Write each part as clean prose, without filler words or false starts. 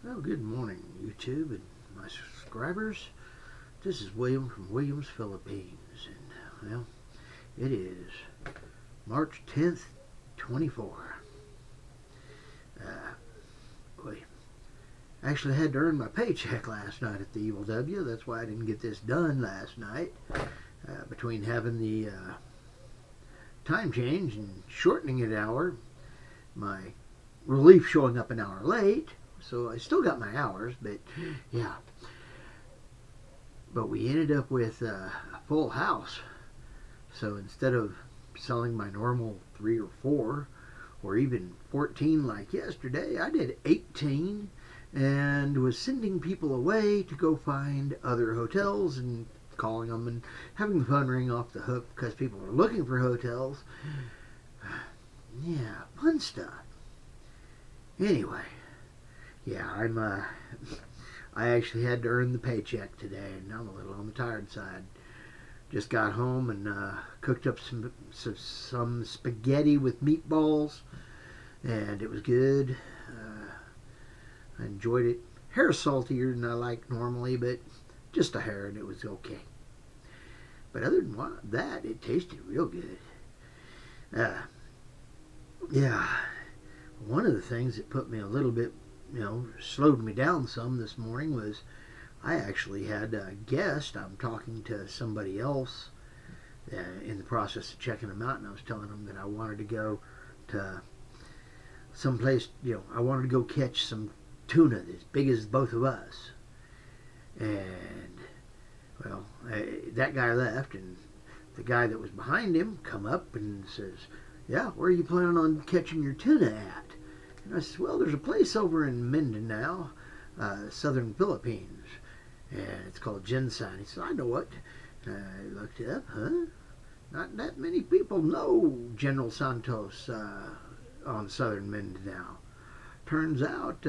Well, good morning, YouTube and my subscribers. This is William from Williams, Philippines, and it is March 10th, 24. We actually had to earn my paycheck last night at the Evil W. That's why I didn't get this done last night. Between having the time change and shortening it an hour, my relief showing up an hour late. So I still got my hours, but yeah. But we ended up with a full house. So instead of selling my normal 3 or 4 or even 14 like yesterday, I did 18 and was sending people away to go find other hotels and calling them and having the phone ring off the hook because people are looking for hotels. Yeah, fun stuff. Anyway, yeah, I actually had to earn the paycheck today, and I'm a little on the tired side. Just got home and cooked up some spaghetti with meatballs, and it was good. I enjoyed it. Hair saltier than I like normally, but just a hair, and it was okay. But other than that, it tasted real good. Uh, yeah, one of the things that put me a little bit, slowed me down some this morning was I actually had a guest. I'm talking to somebody else in the process of checking them out, and I was telling them that I wanted to go to someplace, I wanted to go catch some tuna as big as both of us. And, that guy left, and the guy that was behind him come up and says, yeah, where are you planning on catching your tuna at? And I said, well, there's a place over in Mindanao, southern Philippines, and it's called Jinsan. He said, I know it. I looked it up, huh? Not that many people know General Santos on southern Mindanao. Turns out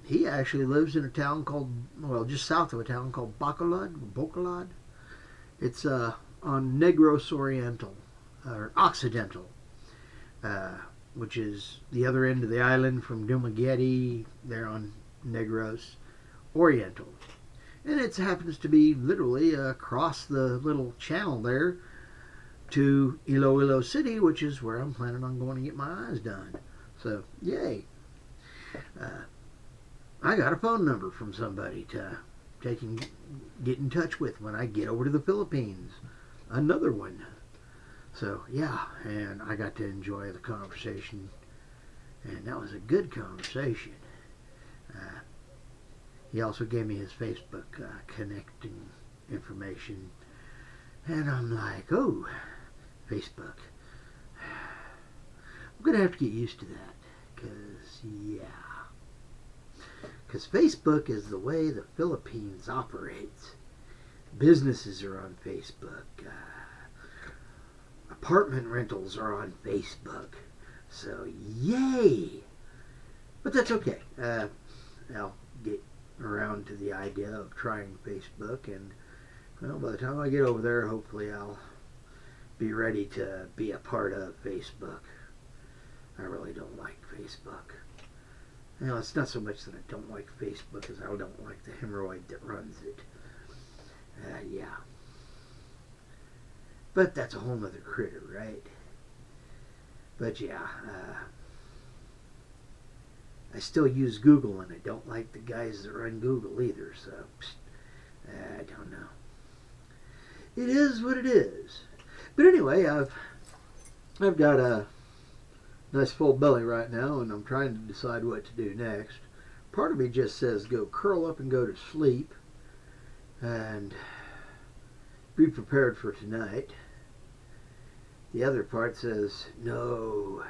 he actually lives in a town called, just south of a town called Bacolod. It's on Negros Oriental, or Occidental, which is the other end of the island from Dumaguete, there on Negros Oriental. And it happens to be literally across the little channel there to Iloilo City, which is where I'm planning on going to get my eyes done. So, yay. I got a phone number from somebody to get in touch with when I get over to the Philippines. Another one. So, yeah, and I got to enjoy the conversation, and that was a good conversation. Uh, he also gave me his Facebook connecting information, and I'm like, oh, Facebook. I'm going to have to get used to that, because Facebook is the way the Philippines operates. Businesses are on Facebook. Apartment rentals are on Facebook. So, yay! But that's okay. I'll get around to the idea of trying Facebook, and by the time I get over there, hopefully I'll be ready to be a part of Facebook. I really don't like Facebook. It's not so much that I don't like Facebook as I don't like the hemorrhoid that runs it. Yeah. But that's a whole nother critter, right? But yeah, I still use Google, and I don't like the guys that run Google either, so I don't know. It is what it is. But anyway, I've got a nice full belly right now, and I'm trying to decide what to do next. Part of me just says go curl up and go to sleep and be prepared for tonight. The other part says no,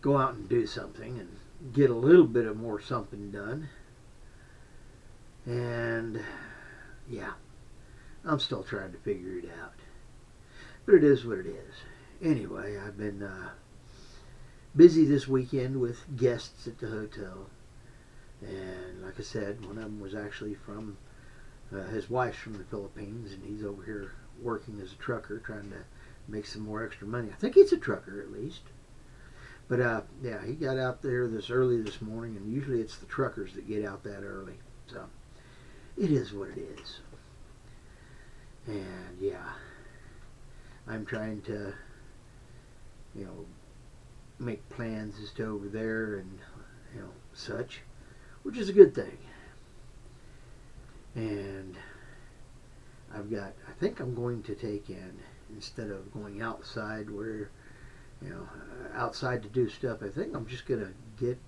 go out and do something and get a little bit of more something done. And yeah, I'm still trying to figure it out. But it is what it is. Anyway, I've been busy this weekend with guests at the hotel. And like I said, one of them was actually from, his wife's from the Philippines, and he's over here working as a trucker, trying to make some more extra money. I think he's a trucker at least. But yeah, he got out there this early this morning, and usually it's the truckers that get out that early. So it is what it is. And yeah, I'm trying to, make plans as to over there and such, which is a good thing. And I think I'm going to take in, instead of going outside where, outside to do stuff, I think I'm just going to get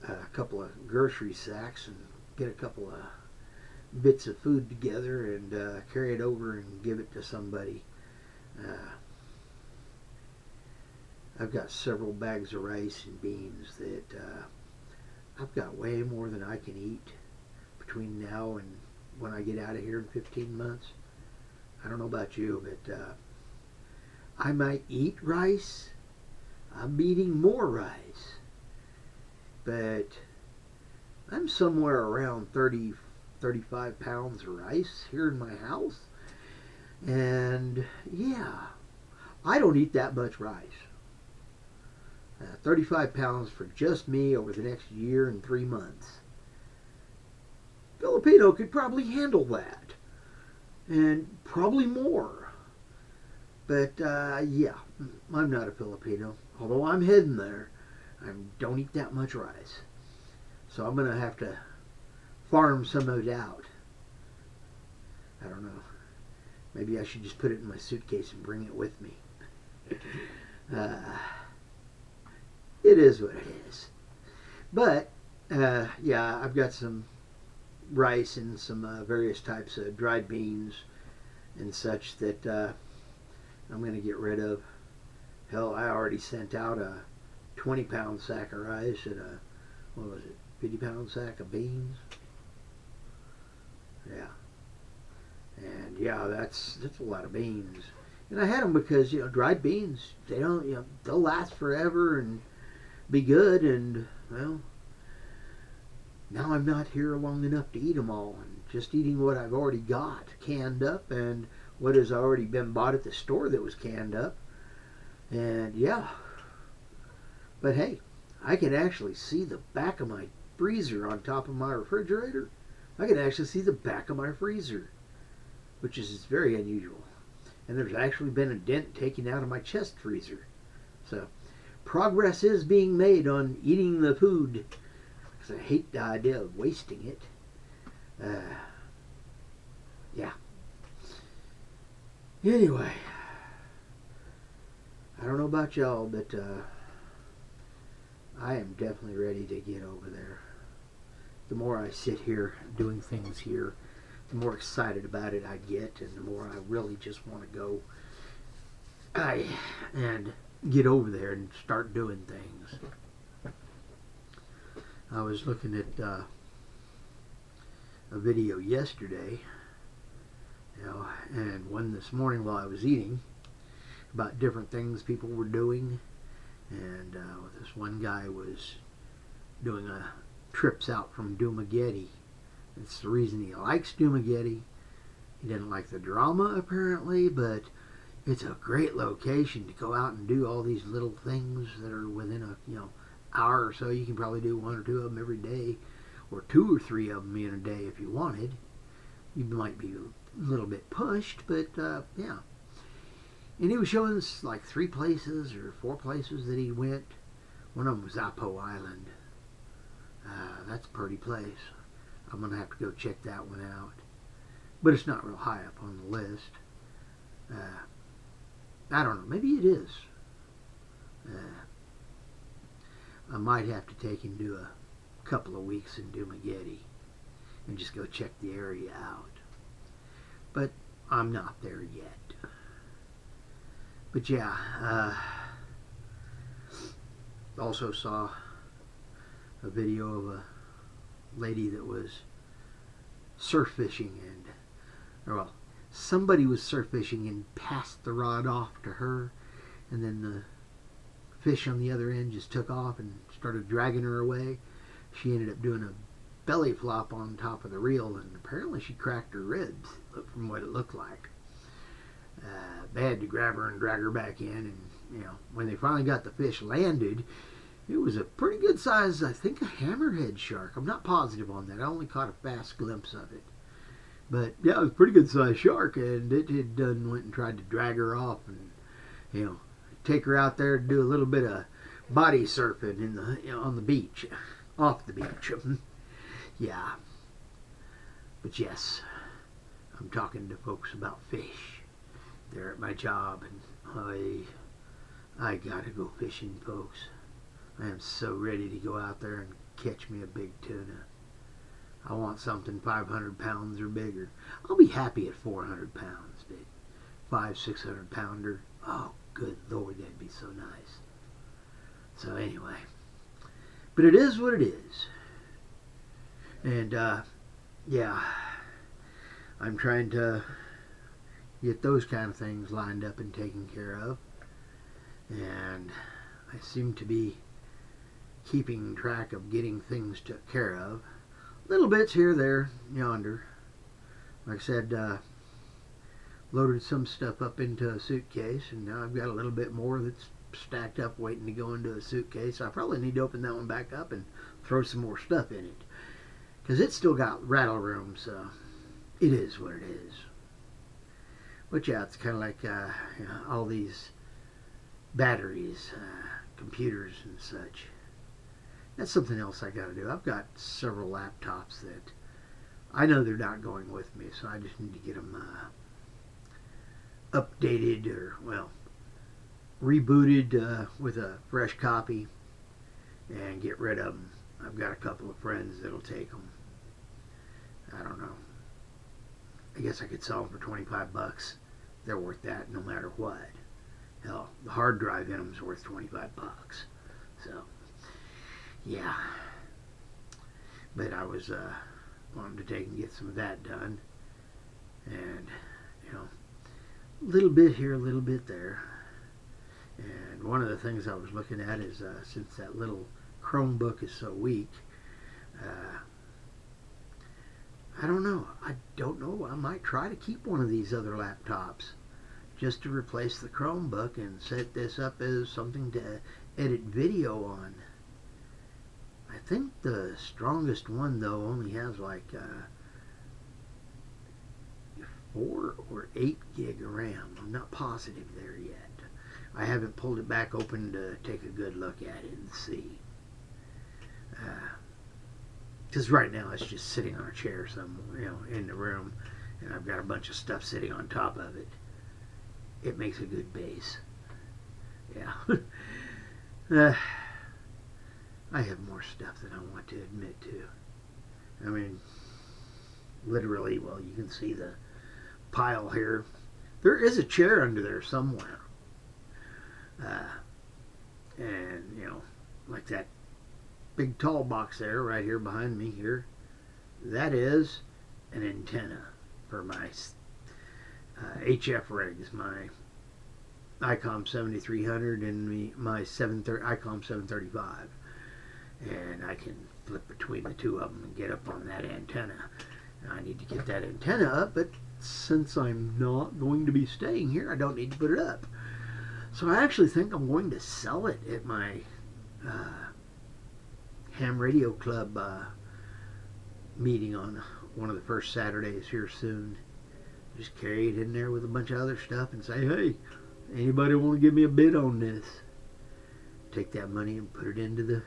a couple of grocery sacks and get a couple of bits of food together and carry it over and give it to somebody. I've got several bags of rice and beans that I've got way more than I can eat between now and when I get out of here in 15 months. I don't know about you, but I might eat rice. I'm eating more rice. But I'm somewhere around 30, 35 pounds of rice here in my house. And yeah, I don't eat that much rice. 35 pounds for just me over the next year and 3 months. Filipino could probably handle that. And probably more. But yeah, I'm not a Filipino. Although I'm heading there, I don't eat that much rice. So I'm going to have to farm some of it out. I don't know. Maybe I should just put it in my suitcase and bring it with me. It is what it is. But, yeah, I've got some rice and some various types of dried beans and such that I'm going to get rid of. Hell, I already sent out a 20-pound sack of rice and a, 50-pound sack of beans. Yeah. And yeah, that's a lot of beans. And I had them because, dried beans, they don't, they'll last forever and be good. And, well, now I'm not here long enough to eat them all. And just eating what I've already got canned up and what has already been bought at the store that was canned up. And yeah. But hey, I can actually see the back of my freezer on top of my refrigerator. I can actually see the back of my freezer, which is very unusual. And there's actually been a dent taken out of my chest freezer. So progress is being made on eating the food, because I hate the idea of wasting it. Yeah. Anyway, I don't know about y'all, but I am definitely ready to get over there. The more I sit here doing things here, the more excited about it I get, and the more I really just want to go and get over there and start doing things. I was looking at a video yesterday, and one this morning while I was eating, about different things people were doing. And this one guy was doing trips out from Dumaguete. It's the reason he likes Dumaguete. He didn't like the drama apparently, but it's a great location to go out and do all these little things that are within a hour or so. You can probably do 1 or 2 of them every day, or 2 or 3 of them in a day if you wanted. You might be a little bit pushed, but yeah. And he was showing us like 3 places or 4 places that he went. One of them was Apo Island. That's a pretty place. I'm going to have to go check that one out. But it's not real high up on the list. I don't know. Maybe it is. I might have to take him to a couple of weeks in Dumaguete and just go check the area out. But I'm not there yet. But yeah, also saw a video of a lady that was surf fishing, somebody was surf fishing and passed the rod off to her, and then the fish on the other end just took off and started dragging her away. She ended up doing a belly flop on top of the reel, and apparently she cracked her ribs from what it looked like. They had to grab her and drag her back in, and when they finally got the fish landed, it was a pretty good size, I think, a hammerhead shark. I'm not positive on that. I only caught a fast glimpse of it. But yeah, it was a pretty good sized shark, and it had done went and tried to drag her off and take her out there to do a little bit of body surfing on the beach, off the beach. Yeah, but yes, I'm talking to folks about fish. They're at my job, and I gotta go fishing, folks. I am so ready to go out there and catch me a big tuna. I want something 500 pounds or bigger. I'll be happy at 400 pounds, but 500-600 pounder, oh, good Lord, that'd be so nice. So anyway, but it is what it is. And yeah, I'm trying to get those kind of things lined up and taken care of. And I seem to be keeping track of getting things took care of. Little bits here, there, yonder. Like I said, loaded some stuff up into a suitcase, and now I've got a little bit more that's stacked up waiting to go into a suitcase. I probably need to open that one back up and throw some more stuff in it, because it's still got rattle room, so it is what it is. But yeah, it's kind of like all these batteries, computers and such. That's something else I got to do. I've got several laptops that I know they're not going with me, so I just need to get them updated or, well, rebooted with a fresh copy and get rid of them. I've got a couple of friends that'll take them. I don't know. I guess I could sell them for $25. They're worth that no matter what. Hell, the hard drive in them is worth $25. So, yeah. But I was wanting to take and get some of that done. And, a little bit here, a little bit there. And one of the things I was looking at is, since that little Chromebook is so weak, I don't know. I might try to keep one of these other laptops just to replace the Chromebook and set this up as something to edit video on. I think the strongest one, though, only has like 4 or 8 gig of RAM. I'm not positive there yet. I haven't pulled it back open to take a good look at it and see. Because right now it's just sitting on a chair somewhere, in the room, and I've got a bunch of stuff sitting on top of it. It makes a good base. Yeah. I have more stuff than I want to admit to. I mean, literally, well, you can see the pile here. There is a chair under there somewhere. And, like that big tall box there, right here behind me here, that is an antenna for my HF rigs, my ICOM 7300 and my ICOM 735. And I can flip between the two of them and get up on that antenna. And I need to get that antenna up, but since I'm not going to be staying here, I don't need to put it up. So I actually think I'm going to sell it at my Ham Radio Club meeting on one of the first Saturdays here soon. Just carry it in there with a bunch of other stuff and say, hey, anybody want to give me a bid on this? Take that money and put it into the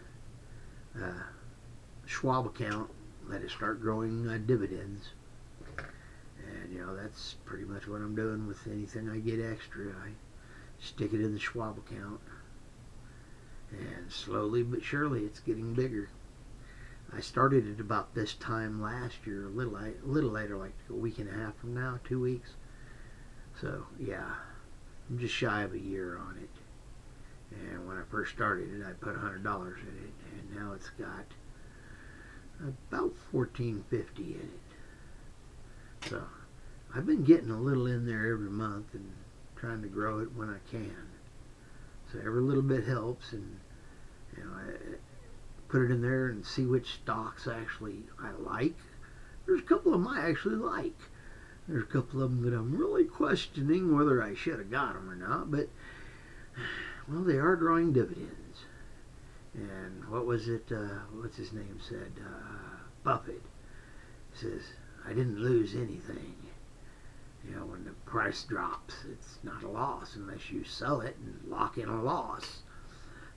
Schwab account, let it start growing dividends. And that's pretty much what I'm doing with anything I get extra. I stick it in the Schwab account, and slowly but surely it's getting bigger. I started it about this time last year, a little later, like a week and a half from now, 2 weeks. So yeah, I'm just shy of a year on it. And when I first started it, I put $100 in it, and now it's got about $14.50 in it. So I've been getting a little in there every month and trying to grow it when I can. So every little bit helps, and I put it in there and see which stocks actually I like. There's a couple of them I actually like. There's a couple of them that I'm really questioning whether I should have got them or not, but Well, they are drawing dividends. And what was it? What's his name said? Buffett says, "I didn't lose anything." You know, when the price drops, it's not a loss unless you sell it and lock in a loss.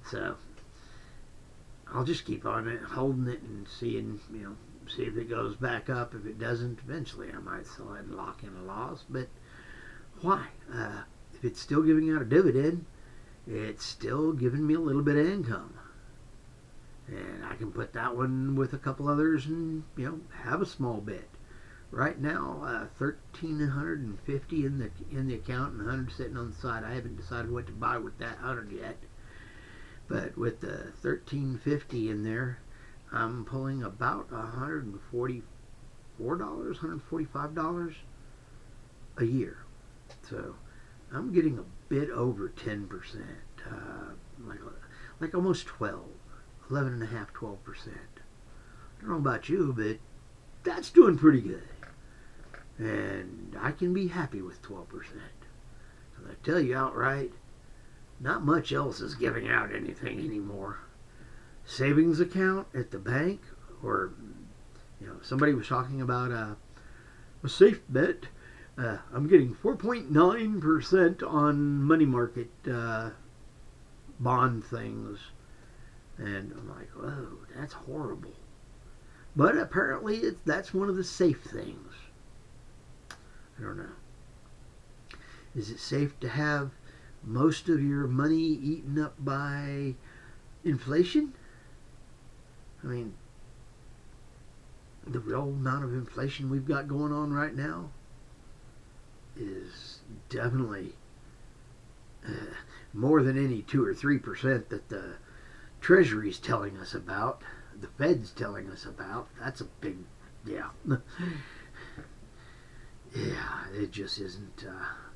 So I'll just keep on it, holding it, and seeing, see if it goes back up. If it doesn't, eventually I might sell it and lock in a loss. But why? If it's still giving out a dividend, it's still giving me a little bit of income. And I can put that one with a couple others and, have a small bit. Right now, 1,350 in the account and 100 sitting on the side. I haven't decided what to buy with that 100 yet. But with the 1,350 in there, I'm pulling about $144, $145 a year. So I'm getting a bit over 10%, like almost 12, 11.5, 12%. I don't know about you, but that's doing pretty good. And I can be happy with 12%. And I tell you outright, not much else is giving out anything anymore. Savings account at the bank, or somebody was talking about a safe bet. I'm getting 4.9% on money market bond things, and I'm like, whoa, that's horrible. But apparently, that's one of the safe things. I don't know. Is it safe to have most of your money eaten up by inflation? I mean, the real amount of inflation we've got going on right now is definitely more than any 2 or 3% that the Treasury's telling us about, the Fed's telling us about. That's a big, yeah. Yeah, it just isn't,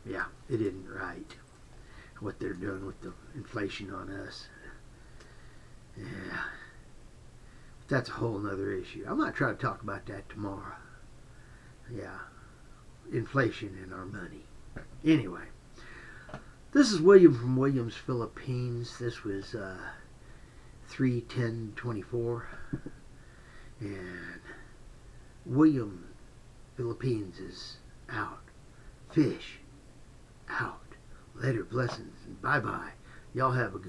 it isn't right what they're doing with the inflation on us. Yeah. That's a whole nother issue. I'm not trying to talk about that tomorrow. Yeah. Inflation in our money. Anyway. This is William from Williams, Philippines. This was 3/10/24. And William, Philippines is out. Fish out. Later, blessings, and bye-bye. Y'all have a good